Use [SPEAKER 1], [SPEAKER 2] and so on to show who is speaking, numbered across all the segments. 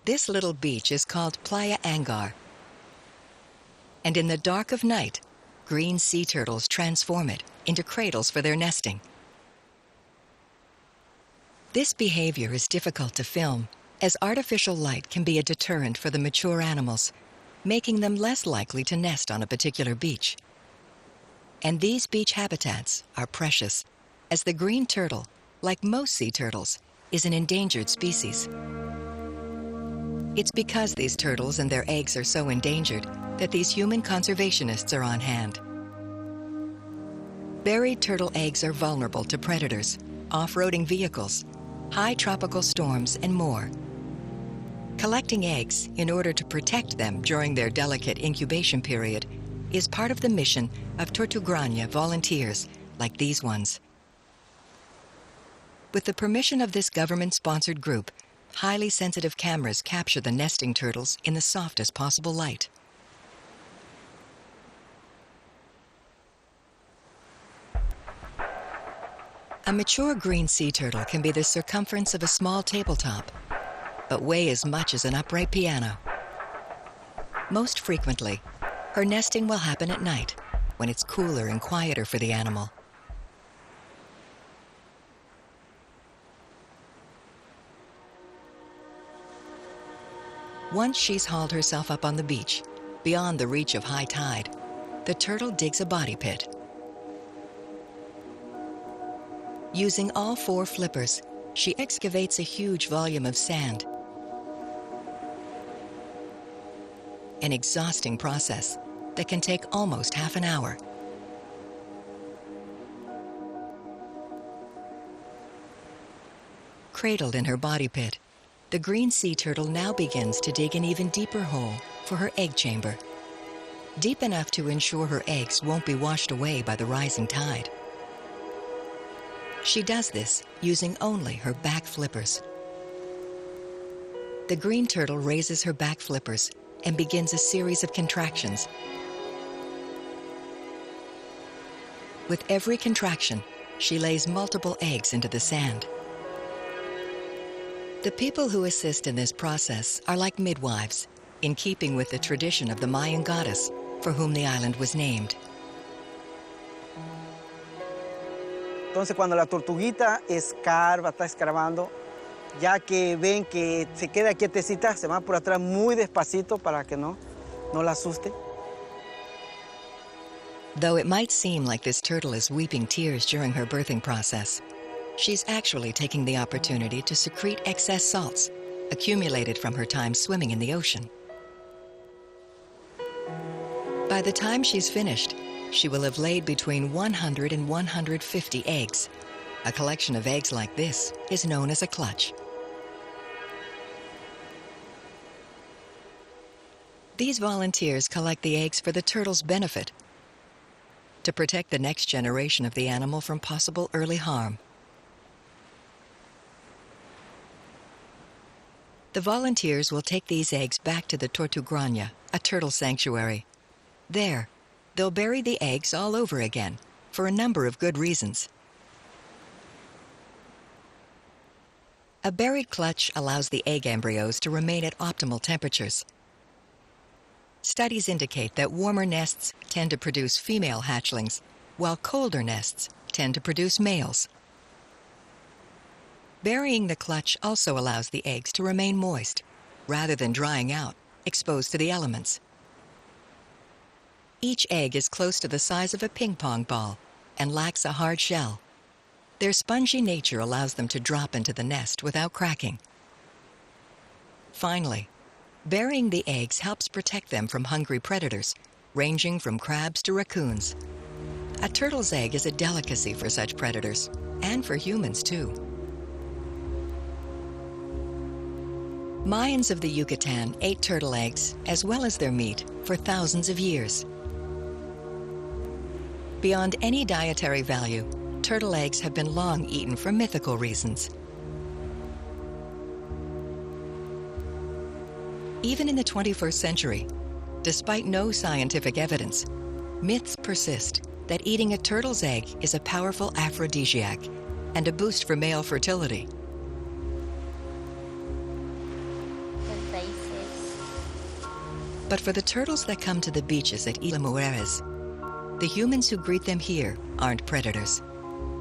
[SPEAKER 1] This little beach is called Playa Angar. And in the dark of night, green sea turtles transform it into cradles for their nesting. This behavior is difficult to film, as artificial light can be a deterrent for the mature animals, making them less likely to nest on a particular beach. And these beach habitats are precious, as the green turtle, like most sea turtles, is an endangered species. It's because these turtles and their eggs are so endangered that these human conservationists are on hand. Buried turtle eggs are vulnerable to predators, off-roading vehicles, high tropical storms, and more. Collecting eggs in order to protect them during their delicate incubation period is part of the mission of Tortugrania volunteers like these ones. With the permission of this government-sponsored group, highly sensitive cameras capture the nesting turtles in the softest possible light. A mature green sea turtle can be the circumference of a small tabletop, but weigh as much as an upright piano. Most frequently, her nesting will happen at night, when it's cooler and quieter for the animal. Once she's hauled herself up on the beach, beyond the reach of high tide, the turtle digs a body pit. Using all 4 flippers, she excavates a huge volume of sand. An exhausting process that can take almost half an hour. Cradled in her body pit, the green sea turtle now begins to dig an even deeper hole for her egg chamber, deep enough to ensure her eggs won't be washed away by the rising tide. She does this using only her back flippers. The green turtle raises her back flippers and begins a series of contractions. With every contraction, she lays multiple eggs into the sand. The people who assist in this process are like midwives, in keeping with the tradition of the Mayan goddess for whom the island was named.
[SPEAKER 2] Entonces, cuando la tortuguita escarba, está escarbando, ya que ven que se queda quietecita, se va por atrás muy despacito para que no la asuste.
[SPEAKER 1] Though it might seem like this turtle is weeping tears during her birthing process, she's actually taking the opportunity to secrete excess salts accumulated from her time swimming in the ocean. By the time she's finished, she will have laid between 100 and 150 eggs. A collection of eggs like this is known as a clutch. These volunteers collect the eggs for the turtle's benefit, to protect the next generation of the animal from possible early harm. The volunteers will take these eggs back to the Tortugrania, a turtle sanctuary. There, they'll bury the eggs all over again, for a number of good reasons. A buried clutch allows the egg embryos to remain at optimal temperatures. Studies indicate that warmer nests tend to produce female hatchlings, while colder nests tend to produce males. Burying the clutch also allows the eggs to remain moist, rather than drying out, exposed to the elements. Each egg is close to the size of a ping-pong ball and lacks a hard shell. Their spongy nature allows them to drop into the nest without cracking. Finally, burying the eggs helps protect them from hungry predators, ranging from crabs to raccoons. A turtle's egg is a delicacy for such predators, and for humans too. Mayans of the Yucatan ate turtle eggs, as well as their meat, for thousands of years. Beyond any dietary value, turtle eggs have been long eaten for mythical reasons. Even in the 21st century, despite no scientific evidence, myths persist that eating a turtle's egg is a powerful aphrodisiac and a boost for male fertility. But for the turtles that come to the beaches at Isla Mujeres, the humans who greet them here aren't predators,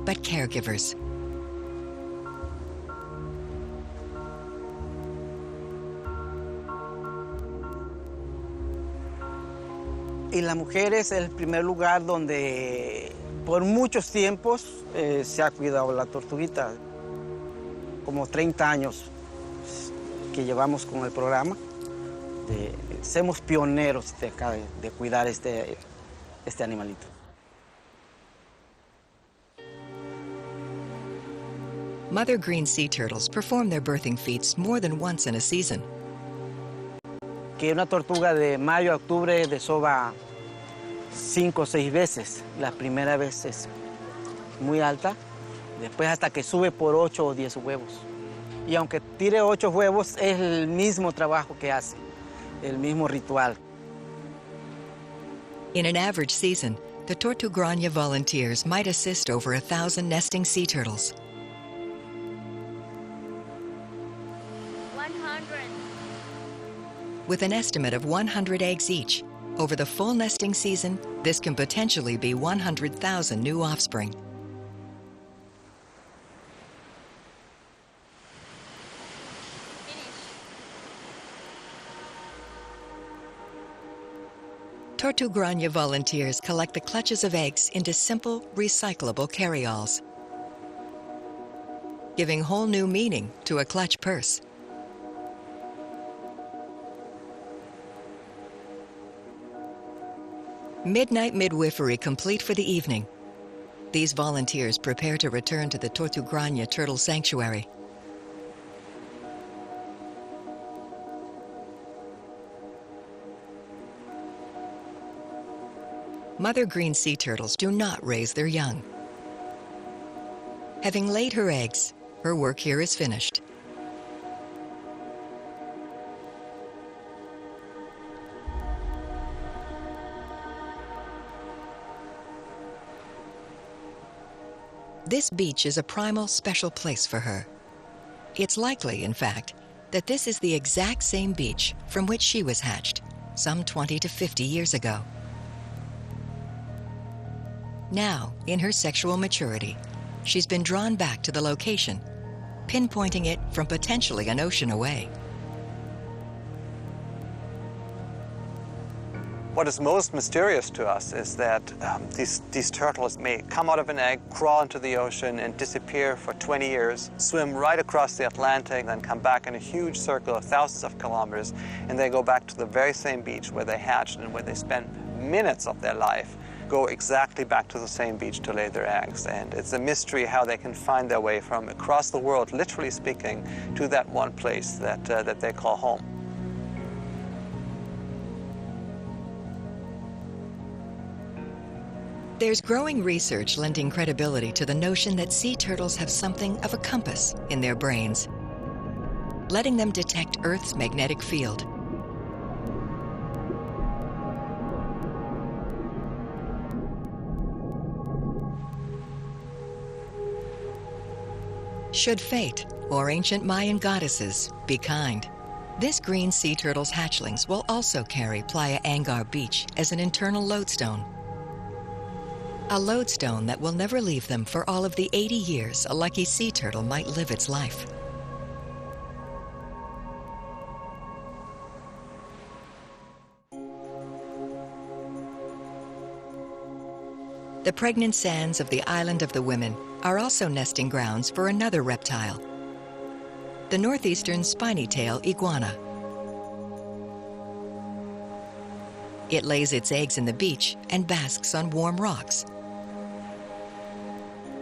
[SPEAKER 1] but caregivers.
[SPEAKER 2] Isla Mujeres es el primer lugar donde por muchos tiempos se ha cuidado la tortuguita. Como 30 años que llevamos con el programa. Somos pioneros de acá de cuidar este animalito.
[SPEAKER 1] Mother green sea turtles perform their birthing feats more than once in a season.
[SPEAKER 2] Que una tortuga de mayo a octubre desova 5 o 6 veces. La primera vez es muy alta, después hasta que sube por 8 o 10 huevos. Y aunque tire 8 huevos, es el mismo trabajo que hace, el mismo ritual.
[SPEAKER 1] In an average season, the Tortugrania volunteers might assist over 1,000 nesting sea turtles.
[SPEAKER 3] 100.
[SPEAKER 1] With an estimate of 100 eggs each, over the full nesting season, this can potentially be 100,000 new offspring. Tortugrania volunteers collect the clutches of eggs into simple, recyclable carryalls, giving whole new meaning to a clutch purse. Midnight midwifery complete for the evening. These volunteers prepare to return to the Tortugrania Turtle Sanctuary. Mother green sea turtles do not raise their young. Having laid her eggs, her work here is finished. This beach is a primal, special place for her. It's likely, in fact, that this is the exact same beach from which she was hatched, some 20 to 50 years ago. Now, in her sexual maturity, she's been drawn back to the location, pinpointing it from potentially an ocean away.
[SPEAKER 4] What is most mysterious to us is that these turtles may come out of an egg, crawl into the ocean, and disappear for 20 years, swim right across the Atlantic, then come back in a huge circle of thousands of kilometers, and they go back to the very same beach where they hatched and where they spent minutes of their life, go exactly back to the same beach to lay their eggs. And it's a mystery how they can find their way from across the world, literally speaking, to that one place that they call home.
[SPEAKER 1] There's growing research lending credibility to the notion that sea turtles have something of a compass in their brains, letting them detect Earth's magnetic field. Should fate or ancient Mayan goddesses be kind, this green sea turtle's hatchlings will also carry Playa Angar Beach as an internal lodestone. A lodestone that will never leave them for all of the 80 years a lucky sea turtle might live its life. The pregnant sands of the Island of the Women are also nesting grounds for another reptile, the northeastern spiny-tail iguana. It lays its eggs in the beach and basks on warm rocks,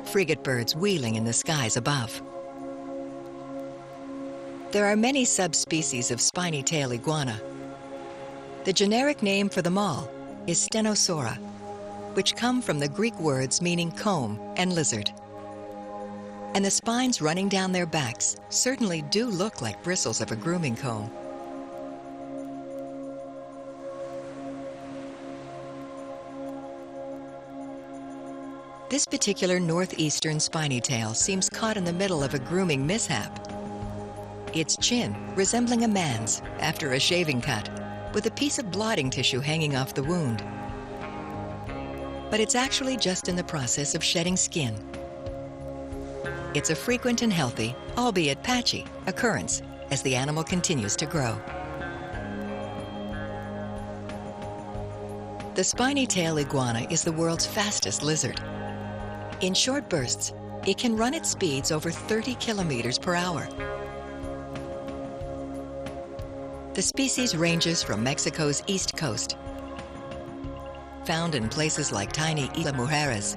[SPEAKER 1] frigate birds wheeling in the skies above. There are many subspecies of spiny-tail iguana. The generic name for them all is Stenosauria, which come from the Greek words meaning comb and lizard. And the spines running down their backs certainly do look like bristles of a grooming comb. This particular northeastern spiny tail seems caught in the middle of a grooming mishap. Its chin resembling a man's after a shaving cut, with a piece of blotting tissue hanging off the wound. But it's actually just in the process of shedding skin. It's a frequent and healthy, albeit patchy, occurrence as the animal continues to grow. The spiny-tail iguana is the world's fastest lizard. In short bursts, it can run at speeds over 30 kilometers per hour. The species ranges from Mexico's east coast, found in places like tiny Isla Mujeres,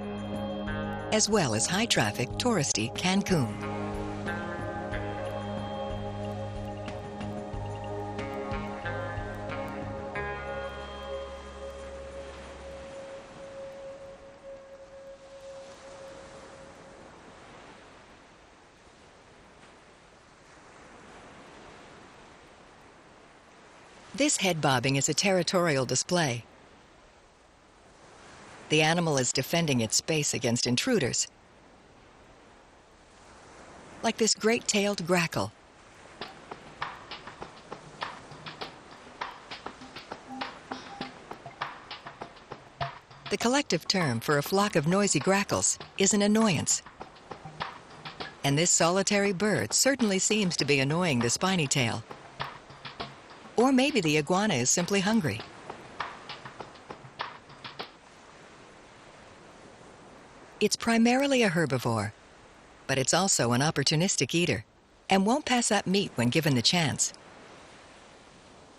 [SPEAKER 1] as well as high-traffic, touristy Cancun. This head bobbing is a territorial display. The animal is defending its space against intruders, like this great-tailed grackle. The collective term for a flock of noisy grackles is an annoyance. And this solitary bird certainly seems to be annoying the spiny tail. Or maybe the iguana is simply hungry. It's primarily a herbivore, but it's also an opportunistic eater and won't pass up meat when given the chance,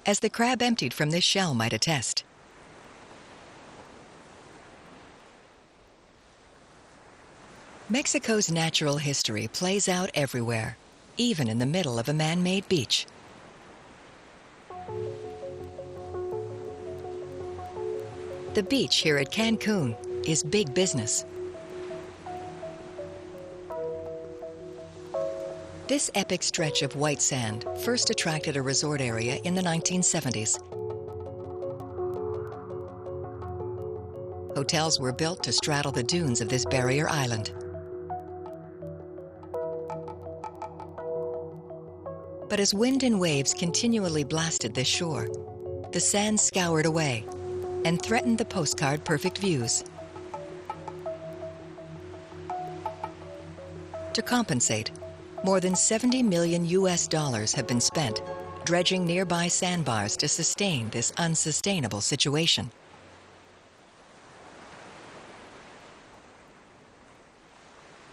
[SPEAKER 1] as the crab emptied from this shell might attest. Mexico's natural history plays out everywhere, even in the middle of a man-made beach. The beach here at Cancun is big business. This epic stretch of white sand first attracted a resort area in the 1970s. Hotels were built to straddle the dunes of this barrier island. But as wind and waves continually blasted this shore, the sand scoured away and threatened the postcard-perfect views. To compensate, more than $70 million have been spent dredging nearby sandbars to sustain this unsustainable situation.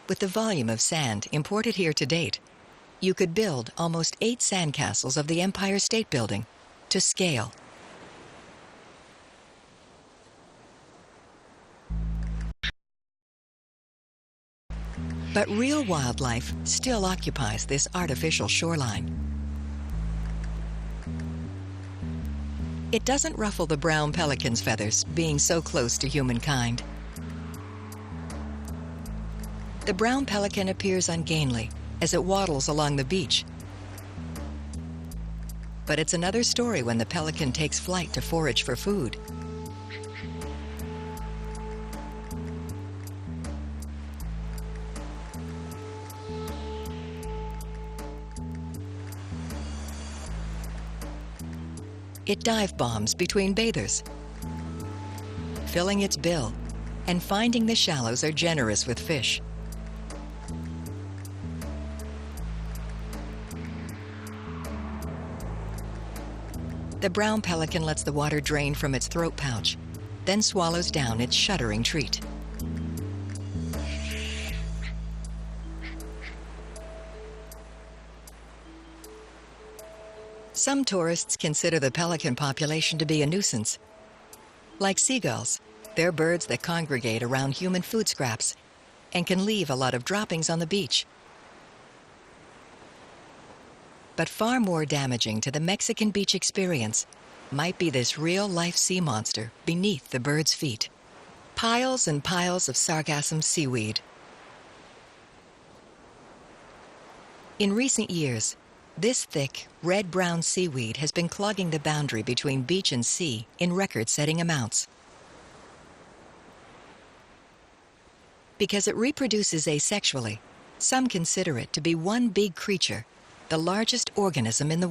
[SPEAKER 1] With the volume of sand imported here to date, you could build almost 8 sandcastles of the Empire State Building to scale. But real wildlife still occupies this artificial shoreline. It doesn't ruffle the brown pelican's feathers being so close to humankind. The brown pelican appears ungainly as it waddles along the beach. But it's another story when the pelican takes flight to forage for food. It dive bombs between bathers, filling its bill, and finding the shallows are generous with fish. The brown pelican lets the water drain from its throat pouch, then swallows down its shuddering treat. Some tourists consider the pelican population to be a nuisance. Like seagulls, they're birds that congregate around human food scraps and can leave a lot of droppings on the beach. But far more damaging to the Mexican beach experience might be this real-life sea monster beneath the bird's feet. Piles and piles of sargassum seaweed. In recent years, this thick, red-brown seaweed has been clogging the boundary between beach and sea in record-setting amounts. Because it reproduces asexually, some consider it to be one big creature, the largest organism in the world.